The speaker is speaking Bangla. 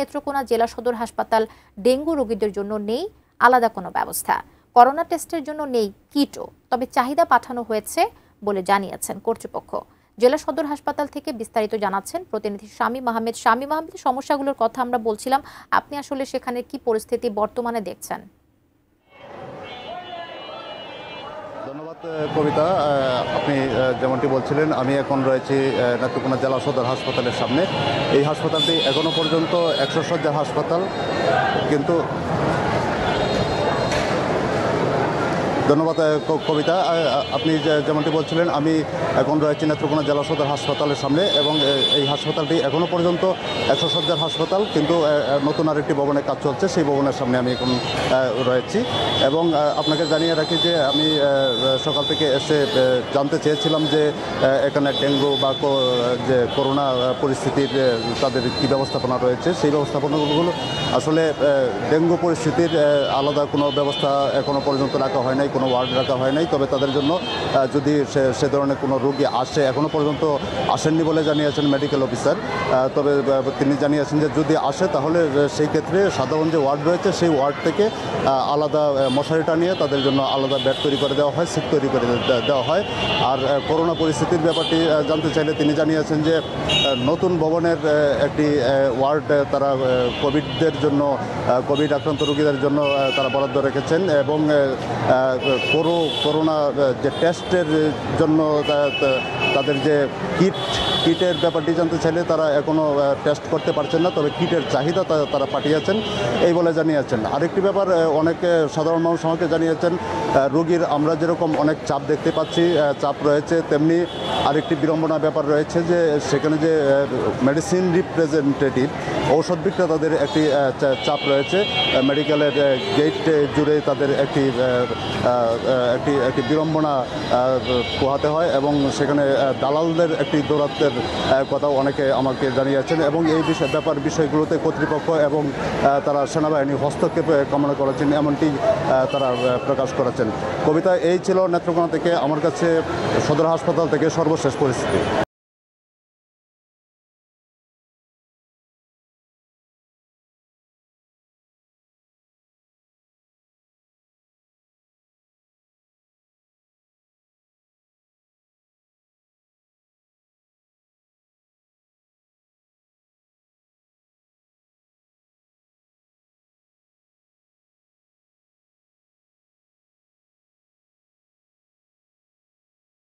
নেত্রকোনা জেলা সদর হাসপাতাল ডেঙ্গু রোগীদের জন্য নেই আলাদা কোনো ব্যবস্থা। করোনা টেস্টের জন্য নেই কিটও, তবে চাহিদা পাঠানো হয়েছে বলে জানিয়েছেন কর্তৃপক্ষ। জেলা সদর হাসপাতাল থেকে বিস্তারিত জানাচ্ছেন প্রতিনিধি শামীম আহমেদ। শামীম আহমেদ, সমস্যাগুলোর কথা আমরা বলছিলাম, আপনি আসলে সেখানে কি পরিস্থিতি বর্তমানে দেখছেন? ধন্যবাদ কবিতা। আপনি যেমনটি বলছিলেন, আমি এখন রয়েছি নেত্রকোনা জেলা সদর হাসপাতালের সামনে। এই হাসপাতালটি এখনো পর্যন্ত 100 শয্যার হাসপাতাল, কিন্তু ধন্যবাদ কবিতা। আপনি যেমনটি বলছিলেন, আমি এখন রয়েছি নেত্রকোনা জেলা সদর হাসপাতালের সামনে এবং এই হাসপাতালটি এখনও পর্যন্ত 100 শয্যার হাসপাতাল, কিন্তু নতুন আরেকটি ভবনের কাজ চলছে, সেই ভবনের সামনে আমি এখন রয়েছি। এবং আপনাকে জানিয়ে রাখি যে আমি সকাল থেকে এসে জানতে চেয়েছিলাম যে এখানে ডেঙ্গু বা যে করোনা পরিস্থিতির তাদের কী ব্যবস্থাপনা রয়েছে। সেই ব্যবস্থাপনাগুলো আসলে ডেঙ্গু পরিস্থিতির আলাদা কোনো ব্যবস্থা এখনও পর্যন্ত রাখা হয় নাই, কোনো ওয়ার্ড রাখা হয় নাই। তবে তাদের জন্য যদি সে ধরনের কোনো রোগী আসে, এখনও পর্যন্ত আসেননি বলে জানিয়েছেন মেডিকেল অফিসার। তবে তিনি জানিয়েছেন যে যদি আসে তাহলে সেই ক্ষেত্রে সাধারণ যে ওয়ার্ড রয়েছে সেই ওয়ার্ড থেকে আলাদা মশারি টানিয়ে তাদের জন্য আলাদা বেড তৈরি করে দেওয়া হয়, সিট তৈরি করে দেওয়া হয়। আর করোনা পরিস্থিতির ব্যাপারটি জানতে চাইলে তিনি জানিয়েছেন যে নতুন ভবনের একটি ওয়ার্ড তারা কোভিডদের জন্য, কোভিড আক্রান্ত রোগীদের জন্য তারা বরাদ্দ রেখেছেন এবং করোনা যে টেস্টের জন্য তাদের যে কিটের ব্যাপারটি জানতে চাইলে তারা এখনও টেস্ট করতে পারছেন না, তবে কিটের চাহিদা তারা পাঠিয়েছেন এই বলে জানিয়েছেন। আরেকটি ব্যাপার অনেকে সাধারণ মানুষ আমাকে জানিয়েছেন, রোগীর আমরা যেরকম অনেক চাপ দেখতে পাচ্ছি, চাপ রয়েছে, তেমনি আরেকটি বিড়ম্বনার ব্যাপার রয়েছে যে সেখানে যে মেডিসিন রিপ্রেজেন্টেটিভ, ঔষধ বিক্রেতাদের একটি চাপ রয়েছে। মেডিকেলের গেট জুড়ে তাদের একটি বিড়ম্বনা পোহাতে হয় এবং সেখানে দালালদের একটি দৌরাত্মের কথাও অনেকে আমাকে জানিয়েছেন এবং এই বিষয়গুলোতে কর্তৃপক্ষ এবং তারা সেনাবাহিনী হস্তক্ষেপ কামনা করেছেন, এমনটি তারা প্রকাশ করেছেন। কবিতা, এই ছিল নেত্রকোনা থেকে আমার কাছে সদর হাসপাতাল থেকে সর্বশেষ পরিস্থিতি।